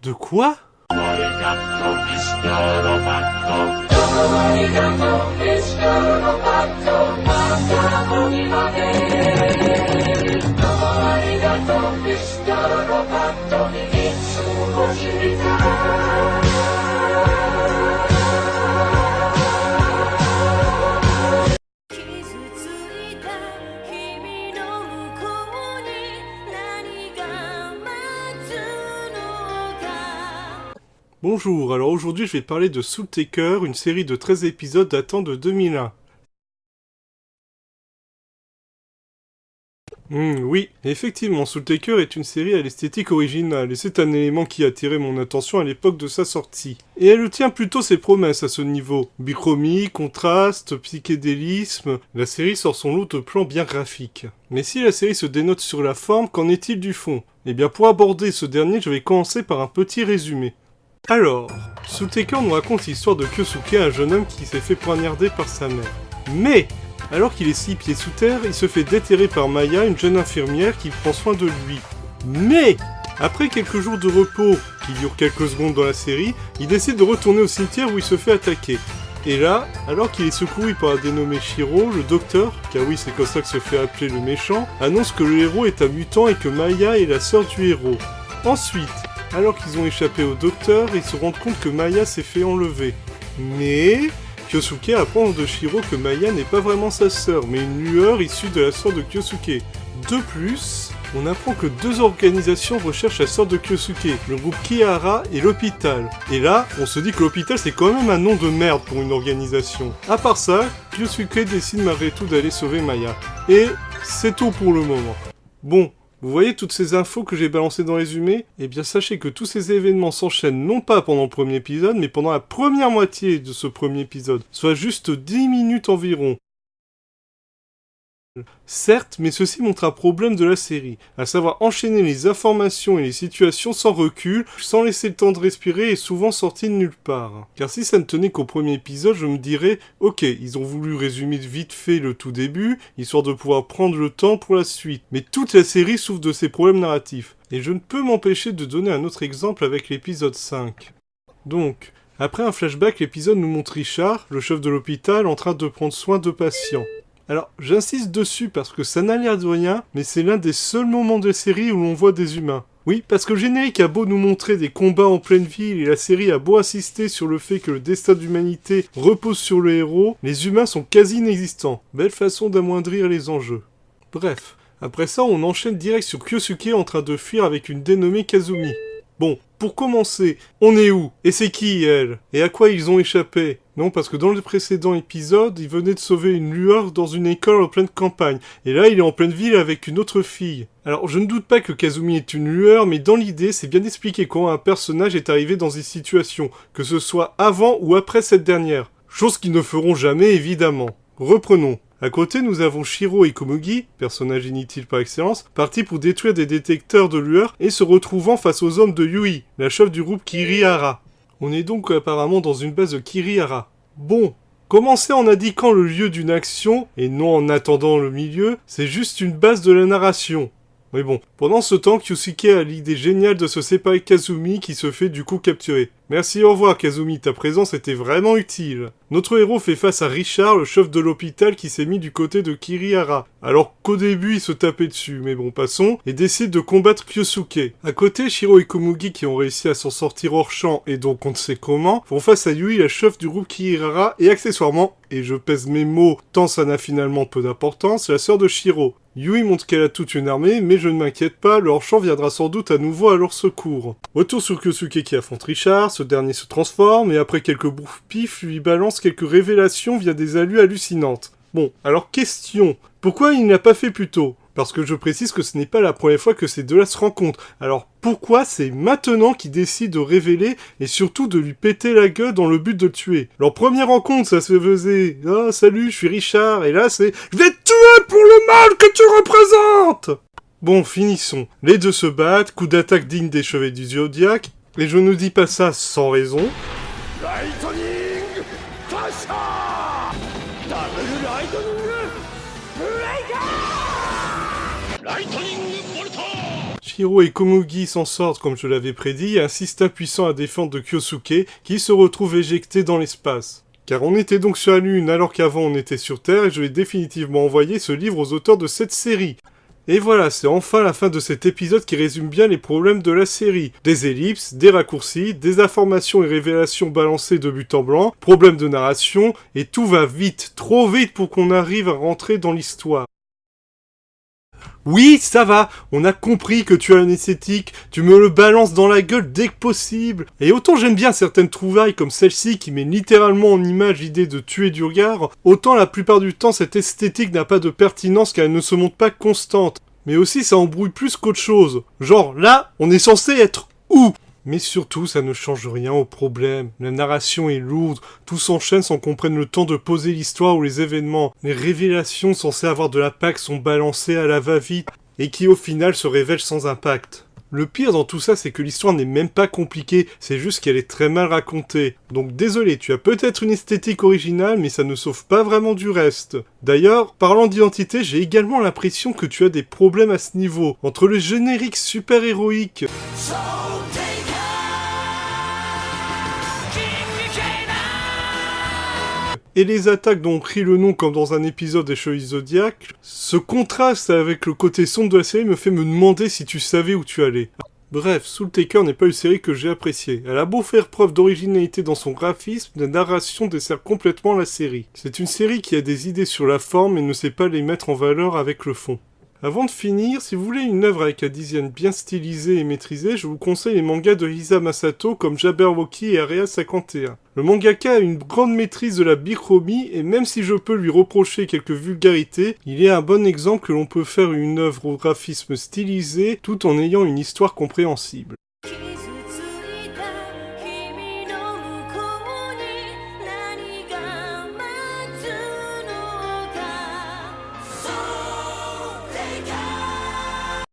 De quoi? Bonjour, alors aujourd'hui je vais parler de Soul Taker, une série de 13 épisodes datant de 2001. Oui, effectivement, Soul Taker est une série à l'esthétique originale, et c'est un élément qui a attiré mon attention à l'époque de sa sortie. Et elle tient plutôt ses promesses à ce niveau. Bichromie, contraste, psychédélisme, la série sort son lot de plans bien graphiques. Mais si la série se dénote sur la forme, qu'en est-il du fond? Eh bien pour aborder ce dernier, je vais commencer par un petit résumé. Alors, Soul Taker nous raconte l'histoire de Kyosuke, un jeune homme qui s'est fait poignarder par sa mère. Mais, alors qu'il est 6 pieds sous terre, il se fait déterrer par Maya, une jeune infirmière qui prend soin de lui. Mais, après quelques jours de repos, qui durent quelques secondes dans la série, il décide de retourner au cimetière où il se fait attaquer. Et là, alors qu'il est secouru par un dénommé Shiro, le docteur, car oui c'est comme ça que se fait appeler le méchant, annonce que le héros est un mutant et que Maya est la sœur du héros. Ensuite, alors qu'ils ont échappé au docteur, ils se rendent compte que Maya s'est fait enlever. Mais Kyosuke apprend de Shiro que Maya n'est pas vraiment sa sœur, mais une lueur issue de la sœur de Kyosuke. De plus, on apprend que deux organisations recherchent la sœur de Kyosuke, le groupe Kihara et l'hôpital. Et là, on se dit que l'hôpital c'est quand même un nom de merde pour une organisation. À part ça, Kyosuke décide malgré tout d'aller sauver Maya. Et c'est tout pour le moment. Bon. Vous voyez toutes ces infos que j'ai balancées dans le résumé? Eh bien sachez que tous ces événements s'enchaînent non pas pendant le premier épisode, mais pendant la première moitié de ce premier épisode, soit juste 10 minutes environ. Certes, mais ceci montre un problème de la série, à savoir enchaîner les informations et les situations sans recul, sans laisser le temps de respirer et souvent sorti de nulle part. Car si ça ne tenait qu'au premier épisode, je me dirais, ok, ils ont voulu résumer vite fait le tout début, histoire de pouvoir prendre le temps pour la suite. Mais toute la série souffre de ces problèmes narratifs. Et je ne peux m'empêcher de donner un autre exemple avec l'épisode 5. Donc, après un flashback, l'épisode nous montre Richard, le chef de l'hôpital, en train de prendre soin de patients. Alors, j'insiste dessus parce que ça n'a l'air de rien, mais c'est l'un des seuls moments de la série où l'on voit des humains. Oui, parce que le générique a beau nous montrer des combats en pleine ville et la série a beau insister sur le fait que le destin de l'humanité repose sur le héros, les humains sont quasi inexistants. Belle façon d'amoindrir les enjeux. Bref, après ça on enchaîne direct sur Kyosuke en train de fuir avec une dénommée Kazumi. Bon, pour commencer, on est où? Et c'est qui, elle? Et à quoi ils ont échappé? Non, parce que dans le précédent épisode, il venait de sauver une lueur dans une école en pleine campagne. Et là, il est en pleine ville avec une autre fille. Alors, je ne doute pas que Kazumi est une lueur, mais dans l'idée, c'est bien d'expliquer comment un personnage est arrivé dans une situation, que ce soit avant ou après cette dernière. Chose qu'ils ne feront jamais, évidemment. Reprenons. À côté, nous avons Shiro et Komugi, personnage inutile par excellence, partis pour détruire des détecteurs de lueur et se retrouvant face aux hommes de Yui, la chef du groupe Kirihara. On est donc apparemment dans une base de Kirihara. Bon, commencer en indiquant le lieu d'une action, et non en attendant le milieu, c'est juste une base de la narration. Mais bon, pendant ce temps, Kyosuke a l'idée géniale de se séparer de Kazumi qui se fait du coup capturer. Merci, au revoir Kazumi, ta présence était vraiment utile. Notre héros fait face à Richard, le chef de l'hôpital qui s'est mis du côté de Kirihara. Alors qu'au début il se tapait dessus, mais bon passons, et décide de combattre Kyosuke. À côté, Shiro et Komugi qui ont réussi à s'en sortir hors champ et donc on ne sait comment, font face à Yui, la chef du groupe Kirihara, et accessoirement, et je pèse mes mots tant ça n'a finalement peu d'importance, la sœur de Shiro. Yui montre qu'elle a toute une armée, mais je ne m'inquiète pas, leur champ viendra sans doute à nouveau à leur secours. Retour sur Kyosuke qui affronte Richard, ce dernier se transforme, et après quelques bouffes pifs, lui balance quelques révélations via des allus hallucinantes. Bon, alors question, pourquoi il n'a pas fait plus tôt? Parce que je précise que ce n'est pas la première fois que ces deux-là se rencontrent. Alors pourquoi c'est maintenant qu'ils décident de révéler et surtout de lui péter la gueule dans le but de le tuer? Leur première rencontre, ça se faisait « Ah, salut, je suis Richard » et là c'est « Je vais te tuer pour le mal que tu représentes !» Bon, finissons. Les deux se battent, coup d'attaque digne des chevaliers du Zodiac, et je ne dis pas ça sans raison. Lightning Fasha Double Lightning Lightning Bolta Hiro et Komugi s'en sortent comme je l'avais prédit, et un système puissant à défendre de Kyosuke qui se retrouve éjecté dans l'espace. Car on était donc sur la Lune alors qu'avant on était sur Terre, et je vais définitivement envoyer ce livre aux auteurs de cette série. Et voilà, c'est enfin la fin de cet épisode qui résume bien les problèmes de la série. Des ellipses, des raccourcis, des informations et révélations balancées de but en blanc, problèmes de narration, et tout va vite, trop vite pour qu'on arrive à rentrer dans l'histoire. Oui, ça va, on a compris que tu as une esthétique, tu me le balances dans la gueule dès que possible. Et autant j'aime bien certaines trouvailles comme celle-ci qui met littéralement en image l'idée de tuer du regard, autant la plupart du temps cette esthétique n'a pas de pertinence car elle ne se montre pas constante. Mais aussi ça embrouille plus qu'autre chose. Genre là, on est censé être où ? Mais surtout, ça ne change rien au problème. La narration est lourde, tout s'enchaîne sans qu'on prenne le temps de poser l'histoire ou les événements. Les révélations censées avoir de l'impact sont balancées à la va-vite, et qui au final se révèlent sans impact. Le pire dans tout ça, c'est que l'histoire n'est même pas compliquée, c'est juste qu'elle est très mal racontée. Donc désolé, tu as peut-être une esthétique originale, mais ça ne sauve pas vraiment du reste. D'ailleurs, parlant d'identité, j'ai également l'impression que tu as des problèmes à ce niveau. Entre le générique super héroïque et les attaques dont on crie le nom comme dans un épisode des Chevaliers Zodiac, ce contraste avec le côté sombre de la série me fait me demander si tu savais où tu allais. Bref, Soul Taker n'est pas une série que j'ai appréciée. Elle a beau faire preuve d'originalité dans son graphisme, la narration dessert complètement la série. C'est une série qui a des idées sur la forme et ne sait pas les mettre en valeur avec le fond. Avant de finir, si vous voulez une œuvre avec un design bien stylisé et maîtrisé, je vous conseille les mangas de Hisa Masato comme Jabberwocky et Area 51. Le mangaka a une grande maîtrise de la bichromie et même si je peux lui reprocher quelques vulgarités, il est un bon exemple que l'on peut faire une œuvre au graphisme stylisé tout en ayant une histoire compréhensible.